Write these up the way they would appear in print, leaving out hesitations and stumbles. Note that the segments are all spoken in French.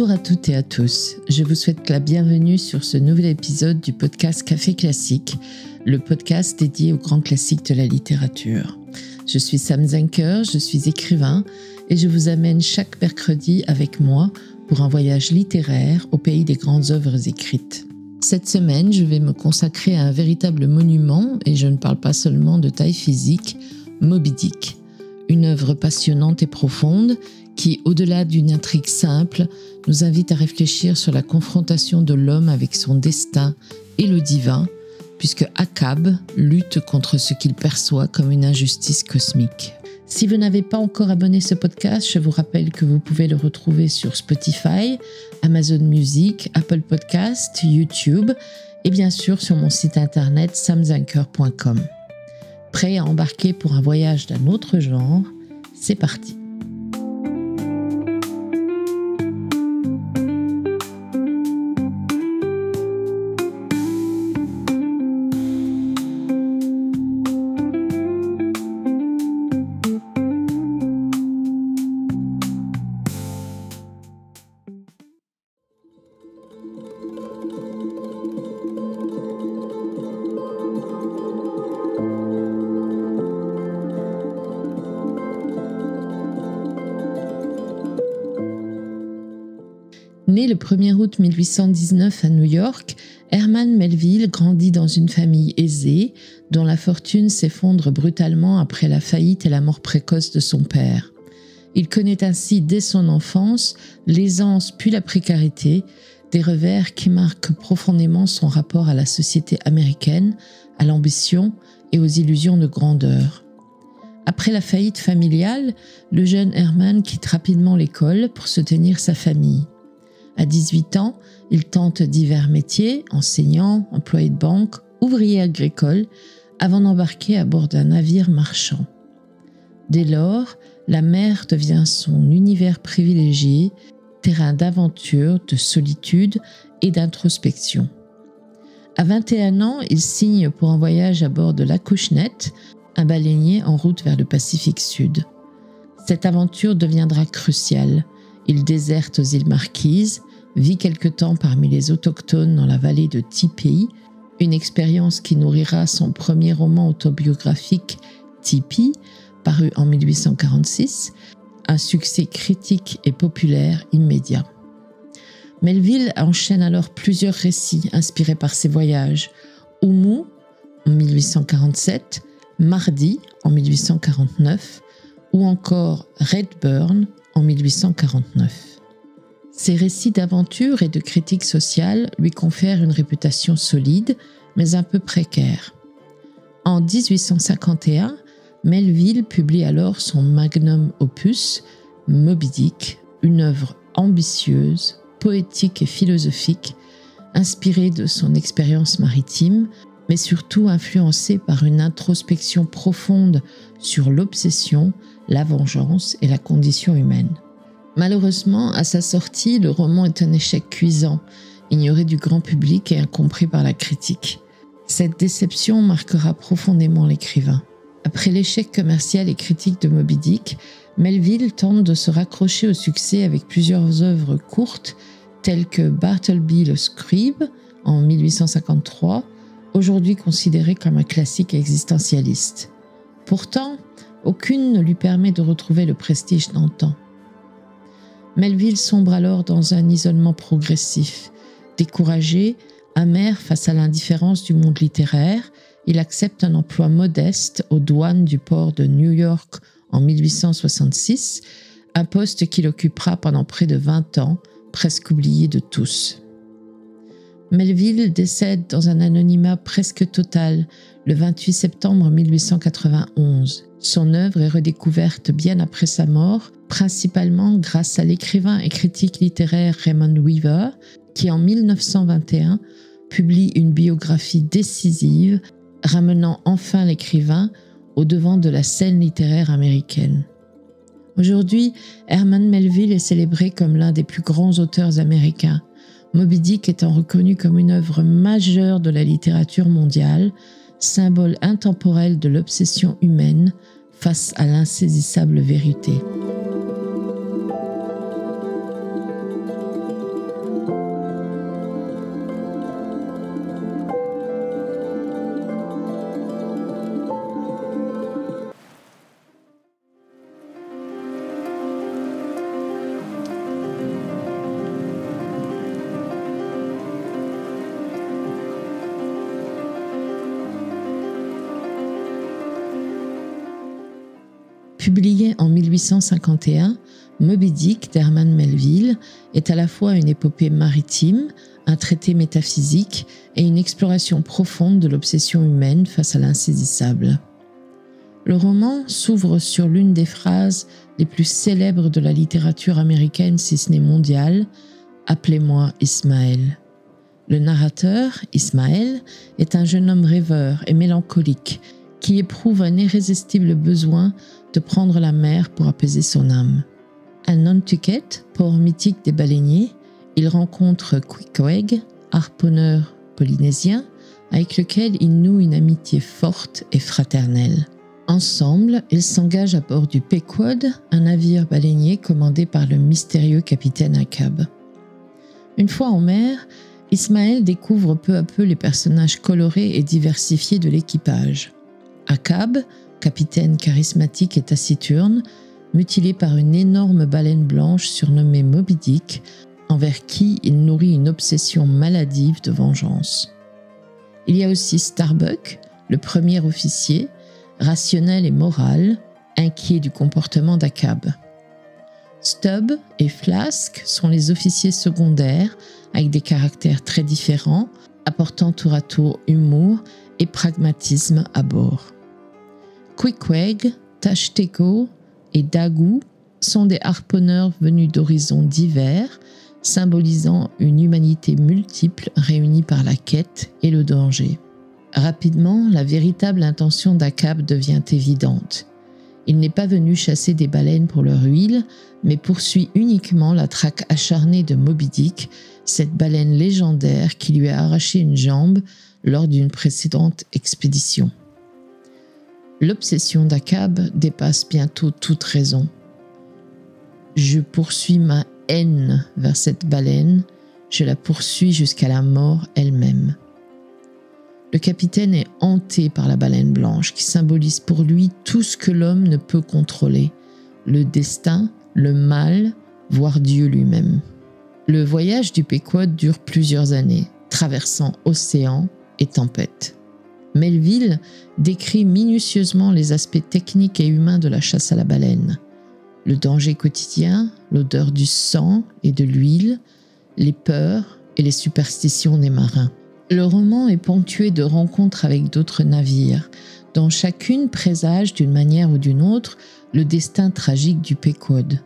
Bonjour à toutes et à tous, je vous souhaite la bienvenue sur ce nouvel épisode du podcast Café Classique, le podcast dédié aux grands classiques de la littérature. Je suis Sam Zenker, je suis écrivain et je vous amène chaque mercredi avec moi pour un voyage littéraire au pays des grandes œuvres écrites. Cette semaine, je vais me consacrer à un véritable monument et je ne parle pas seulement de taille physique, Moby Dick, une œuvre passionnante et profonde qui, au-delà d'une intrigue simple, nous invite à réfléchir sur la confrontation de l'homme avec son destin et le divin, puisque Ahab lutte contre ce qu'il perçoit comme une injustice cosmique. Si vous n'avez pas encore abonné ce podcast, je vous rappelle que vous pouvez le retrouver sur Spotify, Amazon Music, Apple Podcasts, YouTube et bien sûr sur mon site internet samzenker.com. Prêt à embarquer pour un voyage d'un autre genre? C'est parti! Né le 1er août 1819 à New York, Herman Melville grandit dans une famille aisée dont la fortune s'effondre brutalement après la faillite et la mort précoce de son père. Il connaît ainsi dès son enfance l'aisance puis la précarité, des revers qui marquent profondément son rapport à la société américaine, à l'ambition et aux illusions de grandeur. Après la faillite familiale, le jeune Herman quitte rapidement l'école pour soutenir sa famille. À 18 ans, il tente divers métiers, enseignant, employé de banque, ouvrier agricole, avant d'embarquer à bord d'un navire marchand. Dès lors, la mer devient son univers privilégié, terrain d'aventure, de solitude et d'introspection. À 21 ans, il signe pour un voyage à bord de l'Acushnet, un baleinier en route vers le Pacifique Sud. Cette aventure deviendra cruciale. Il déserte aux îles Marquises, vit quelque temps parmi les autochtones dans la vallée de Tipi, une expérience qui nourrira son premier roman autobiographique Tipi, paru en 1846, un succès critique et populaire immédiat. Melville enchaîne alors plusieurs récits inspirés par ses voyages, Oumou en 1847, Mardi en 1849 ou encore Redburn en 1849. Ces récits d'aventure et de critique sociale lui confèrent une réputation solide, mais un peu précaire. En 1851, Melville publie alors son magnum opus, Moby Dick, une œuvre ambitieuse, poétique et philosophique, inspirée de son expérience maritime, mais surtout influencée par une introspection profonde sur l'obsession, la vengeance et la condition humaine. Malheureusement, à sa sortie, le roman est un échec cuisant, ignoré du grand public et incompris par la critique. Cette déception marquera profondément l'écrivain. Après l'échec commercial et critique de Moby Dick, Melville tente de se raccrocher au succès avec plusieurs œuvres courtes, telles que Bartleby le Scribe en 1853, aujourd'hui considéré comme un classique existentialiste. Pourtant, aucune ne lui permet de retrouver le prestige d'antan. Melville sombre alors dans un isolement progressif. Découragé, amer face à l'indifférence du monde littéraire, il accepte un emploi modeste aux douanes du port de New York en 1866, un poste qu'il occupera pendant près de 20 ans, presque oublié de tous. Melville décède dans un anonymat presque total le 28 septembre 1891. Son œuvre est redécouverte bien après sa mort, principalement grâce à l'écrivain et critique littéraire Raymond Weaver, qui en 1921 publie une biographie décisive, ramenant enfin l'écrivain au devant de la scène littéraire américaine. Aujourd'hui, Herman Melville est célébré comme l'un des plus grands auteurs américains, Moby Dick étant reconnu comme une œuvre majeure de la littérature mondiale, symbole intemporel de l'obsession humaine face à l'insaisissable vérité. Publié en 1851, Moby Dick d'Herman Melville est à la fois une épopée maritime, un traité métaphysique et une exploration profonde de l'obsession humaine face à l'insaisissable. Le roman s'ouvre sur l'une des phrases les plus célèbres de la littérature américaine, si ce n'est mondiale, « Appelez-moi Ismaël ». Le narrateur, Ismaël, est un jeune homme rêveur et mélancolique qui éprouve un irrésistible besoin de prendre la mer pour apaiser son âme. À Nantucket, port mythique des baleiniers, il rencontre Queequeg, harponneur polynésien, avec lequel il noue une amitié forte et fraternelle. Ensemble, ils s'engagent à bord du Pequod, un navire baleinier commandé par le mystérieux capitaine Achab. Une fois en mer, Ismaël découvre peu à peu les personnages colorés et diversifiés de l'équipage. Achab, capitaine charismatique et taciturne, mutilé par une énorme baleine blanche surnommée Moby Dick, envers qui il nourrit une obsession maladive de vengeance. Il y a aussi Starbuck, le premier officier, rationnel et moral, inquiet du comportement d'Achab. Stubb et Flask sont les officiers secondaires avec des caractères très différents, apportant tour à tour humour et pragmatisme à bord. Queequeg, Tashtego et Daggoo sont des harponneurs venus d'horizons divers, symbolisant une humanité multiple réunie par la quête et le danger. Rapidement, la véritable intention d'Achab devient évidente. Il n'est pas venu chasser des baleines pour leur huile, mais poursuit uniquement la traque acharnée de Moby Dick, cette baleine légendaire qui lui a arraché une jambe lors d'une précédente expédition. L'obsession d'Achab dépasse bientôt toute raison. Je poursuis ma haine vers cette baleine, je la poursuis jusqu'à la mort elle-même. Le capitaine est hanté par la baleine blanche qui symbolise pour lui tout ce que l'homme ne peut contrôler, le destin, le mal, voire Dieu lui-même. Le voyage du Pequod dure plusieurs années, traversant océans et tempêtes. Melville décrit minutieusement les aspects techniques et humains de la chasse à la baleine. Le danger quotidien, l'odeur du sang et de l'huile, les peurs et les superstitions des marins. Le roman est ponctué de rencontres avec d'autres navires, dont chacune présage d'une manière ou d'une autre le destin tragique du Pequod.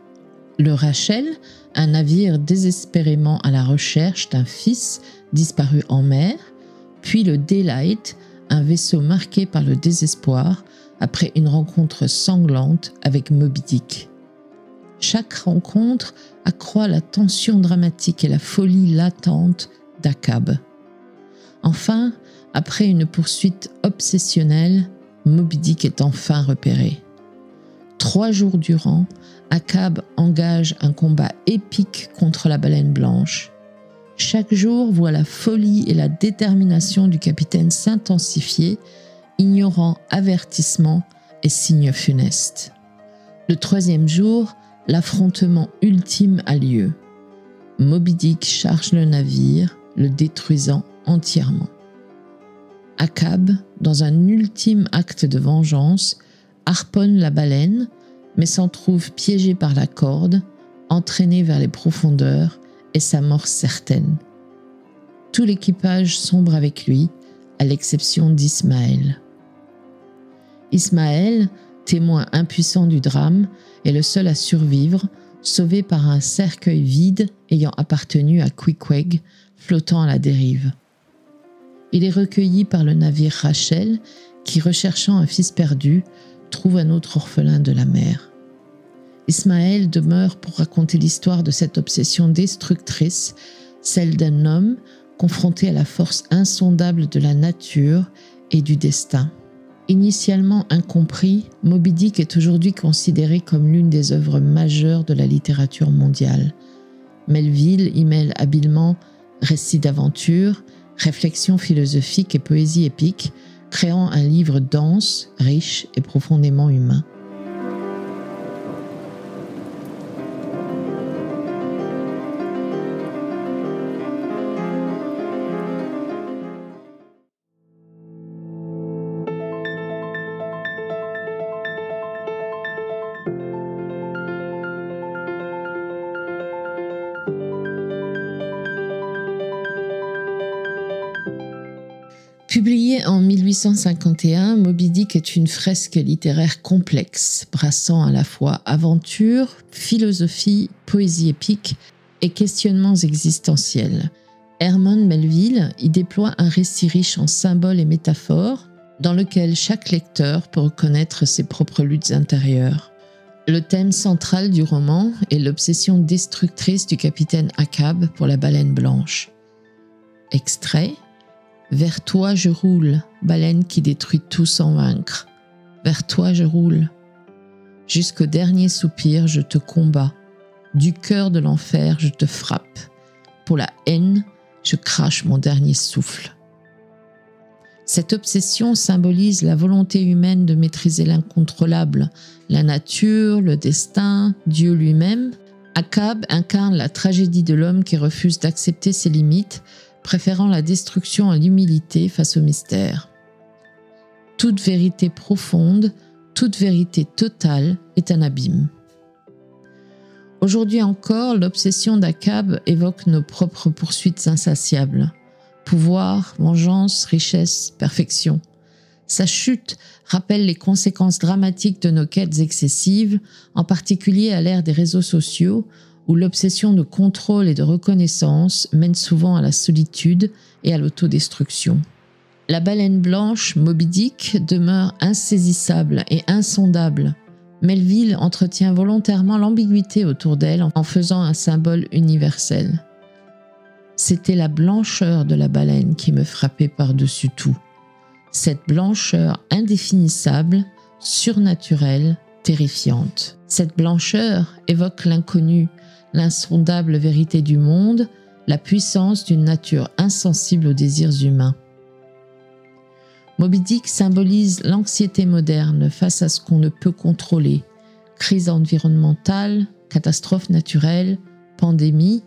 Le Rachel, un navire désespérément à la recherche d'un fils disparu en mer, puis le Daylight, un vaisseau marqué par le désespoir après une rencontre sanglante avec Moby Dick. Chaque rencontre accroît la tension dramatique et la folie latente d'Achab. Enfin, après une poursuite obsessionnelle, Moby Dick est enfin repéré. 3 jours durant, Achab engage un combat épique contre la baleine blanche. Chaque jour voit la folie et la détermination du capitaine s'intensifier, ignorant avertissements et signes funestes. Le 3e jour, l'affrontement ultime a lieu. Moby Dick charge le navire, le détruisant entièrement. Achab, dans un ultime acte de vengeance, harponne la baleine, mais s'en trouve piégé par la corde, entraîné vers les profondeurs et sa mort certaine. Tout l'équipage sombre avec lui, à l'exception d'Ismaël. Ismaël, témoin impuissant du drame, est le seul à survivre, sauvé par un cercueil vide ayant appartenu à Queequeg, flottant à la dérive. Il est recueilli par le navire Rachel, qui, recherchant un fils perdu, trouve un autre orphelin de la mer. Ismaël demeure pour raconter l'histoire de cette obsession destructrice, celle d'un homme confronté à la force insondable de la nature et du destin. Initialement incompris, Moby Dick est aujourd'hui considéré comme l'une des œuvres majeures de la littérature mondiale. Melville y mêle habilement récits d'aventure, réflexions philosophiques et poésie épique, créant un livre dense, riche et profondément humain. Publié en 1851, Moby Dick est une fresque littéraire complexe, brassant à la fois aventure, philosophie, poésie épique et questionnements existentiels. Herman Melville y déploie un récit riche en symboles et métaphores, dans lequel chaque lecteur peut reconnaître ses propres luttes intérieures. Le thème central du roman est l'obsession destructrice du capitaine Ahab pour la baleine blanche. Extrait: vers toi je roule, baleine qui détruit tout sans vaincre. Vers toi je roule. Jusqu'au dernier soupir je te combats. Du cœur de l'enfer je te frappe. Pour la haine, je crache mon dernier souffle. Cette obsession symbolise la volonté humaine de maîtriser l'incontrôlable, la nature, le destin, Dieu lui-même. Ahab incarne la tragédie de l'homme qui refuse d'accepter ses limites, préférant la destruction à l'humilité face au mystère. Toute vérité profonde, toute vérité totale est un abîme. Aujourd'hui encore, l'obsession d'Ahab évoque nos propres poursuites insatiables. Pouvoir, vengeance, richesse, perfection. Sa chute rappelle les conséquences dramatiques de nos quêtes excessives, en particulier à l'ère des réseaux sociaux, où l'obsession de contrôle et de reconnaissance mène souvent à la solitude et à l'autodestruction. La baleine blanche, Moby Dick, demeure insaisissable et insondable. Melville entretient volontairement l'ambiguïté autour d'elle en faisant un symbole universel. C'était la blancheur de la baleine qui me frappait par-dessus tout. Cette blancheur indéfinissable, surnaturelle, terrifiante. Cette blancheur évoque l'inconnu, l'insondable vérité du monde, la puissance d'une nature insensible aux désirs humains. Moby Dick symbolise l'anxiété moderne face à ce qu'on ne peut contrôler. Crise environnementale, catastrophe naturelle, pandémie.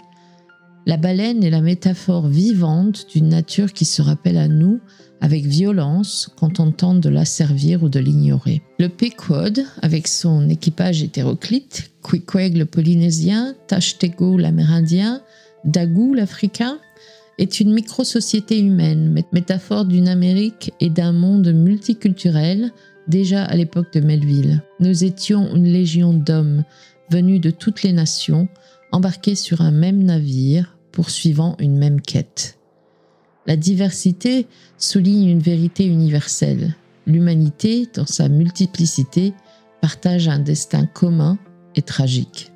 La baleine est la métaphore vivante d'une nature qui se rappelle à nous avec violence quand on tente de l'asservir ou de l'ignorer. Le Pequod, avec son équipage hétéroclite, Queequeg le polynésien, Tashtego l'amérindien, Dagu l'africain, est une micro-société humaine, métaphore d'une Amérique et d'un monde multiculturel, déjà à l'époque de Melville. Nous étions une légion d'hommes, venus de toutes les nations, embarqués sur un même navire, poursuivant une même quête. La diversité souligne une vérité universelle. L'humanité, dans sa multiplicité, partage un destin commun et tragique.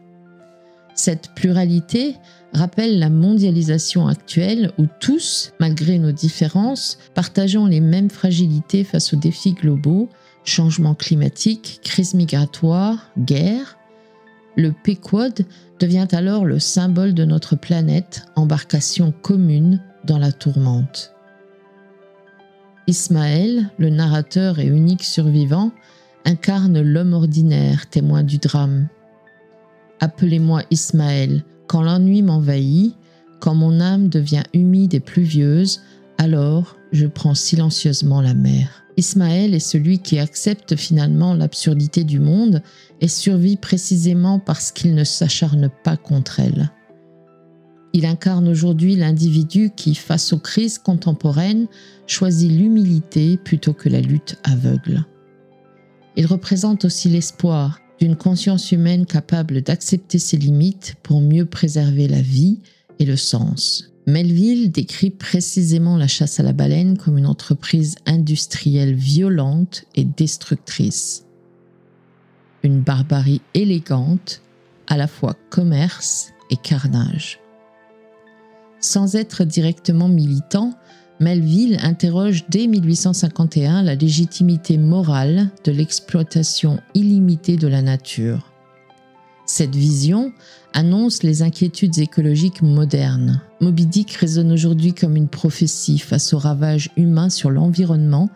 Cette pluralité rappelle la mondialisation actuelle où tous, malgré nos différences, partageons les mêmes fragilités face aux défis globaux, changement climatique, crise migratoire, guerre. Le Pequod devient alors le symbole de notre planète, embarcation commune dans la tourmente. Ismaël, le narrateur et unique survivant, incarne l'homme ordinaire, témoin du drame. Appelez-moi Ismaël, quand l'ennui m'envahit, quand mon âme devient humide et pluvieuse, alors je prends silencieusement la mer. Ismaël est celui qui accepte finalement l'absurdité du monde et survit précisément parce qu'il ne s'acharne pas contre elle. Il incarne aujourd'hui l'individu qui, face aux crises contemporaines, choisit l'humilité plutôt que la lutte aveugle. Il représente aussi l'espoir d'une conscience humaine capable d'accepter ses limites pour mieux préserver la vie et le sens. Melville décrit précisément la chasse à la baleine comme une entreprise industrielle violente et destructrice. Une barbarie élégante, à la fois commerce et carnage. Sans être directement militant, Melville interroge dès 1851 la légitimité morale de l'exploitation illimitée de la nature. Cette vision annonce les inquiétudes écologiques modernes. Moby Dick résonne aujourd'hui comme une prophétie face aux ravages humains sur l'environnement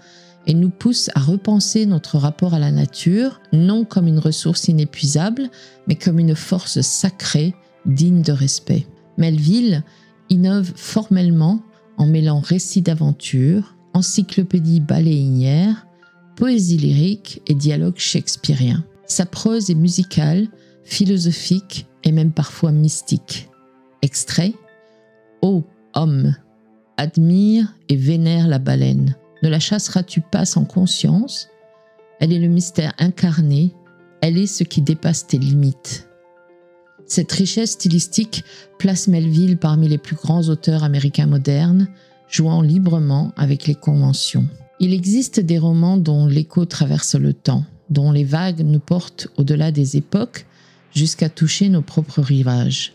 et nous pousse à repenser notre rapport à la nature, non comme une ressource inépuisable, mais comme une force sacrée, digne de respect. Melville innove formellement en mêlant récits d'aventure, encyclopédie baléinière, poésie lyrique et dialogue shakespearien. Sa prose est musicale, philosophique et même parfois mystique. Extrait: Ô homme, admire et vénère la baleine. Ne la chasseras-tu pas sans conscience? Elle est le mystère incarné, elle est ce qui dépasse tes limites. Cette richesse stylistique place Melville parmi les plus grands auteurs américains modernes, jouant librement avec les conventions. Il existe des romans dont l'écho traverse le temps, dont les vagues nous portent au-delà des époques jusqu'à toucher nos propres rivages.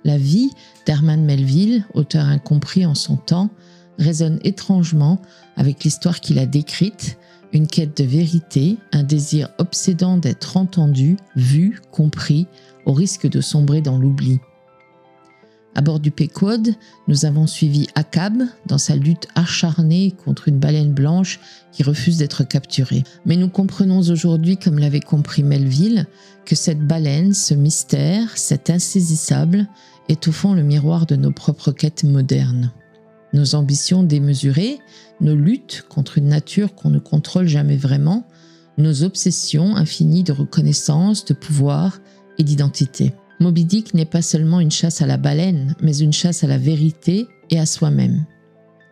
La vie d'Herman Melville, auteur incompris en son temps, résonne étrangement avec l'histoire qu'il a décrite, une quête de vérité, un désir obsédant d'être entendu, vu, compris, au risque de sombrer dans l'oubli. À bord du Pequod, nous avons suivi Achab dans sa lutte acharnée contre une baleine blanche qui refuse d'être capturée. Mais nous comprenons aujourd'hui, comme l'avait compris Melville, que cette baleine, ce mystère, cet insaisissable, est au fond le miroir de nos propres quêtes modernes. Nos ambitions démesurées, nos luttes contre une nature qu'on ne contrôle jamais vraiment, nos obsessions infinies de reconnaissance, de pouvoir et d'identité. Moby Dick n'est pas seulement une chasse à la baleine, mais une chasse à la vérité et à soi-même.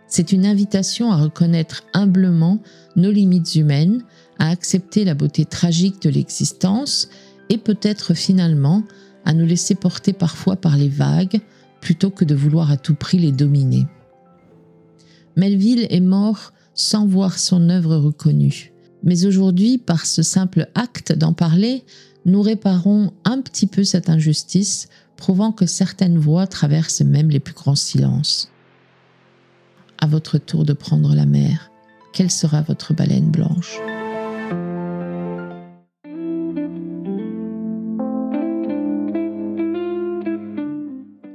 C'est une invitation à reconnaître humblement nos limites humaines, à accepter la beauté tragique de l'existence et peut-être finalement à nous laisser porter parfois par les vagues plutôt que de vouloir à tout prix les dominer. Melville est mort sans voir son œuvre reconnue. Mais aujourd'hui, par ce simple acte d'en parler, nous réparons un petit peu cette injustice, prouvant que certaines voix traversent même les plus grands silences. À votre tour de prendre la mer, quelle sera votre baleine blanche ?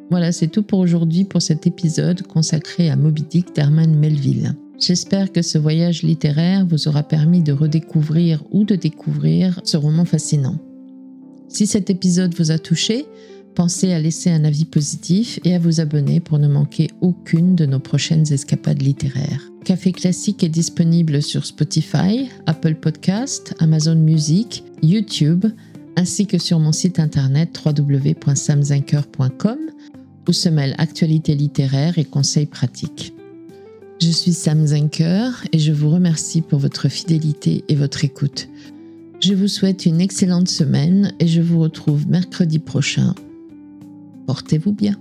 Voilà, c'est tout pour aujourd'hui pour cet épisode consacré à Moby Dick d'Herman Melville. J'espère que ce voyage littéraire vous aura permis de redécouvrir ou de découvrir ce roman fascinant. Si cet épisode vous a touché, pensez à laisser un avis positif et à vous abonner pour ne manquer aucune de nos prochaines escapades littéraires. Café Classique est disponible sur Spotify, Apple Podcasts, Amazon Music, YouTube, ainsi que sur mon site internet www.samzinker.com où se mêlent actualité littéraire et conseils pratiques. Je suis Sam Zinker et je vous remercie pour votre fidélité et votre écoute. Je vous souhaite une excellente semaine et je vous retrouve mercredi prochain. Portez-vous bien.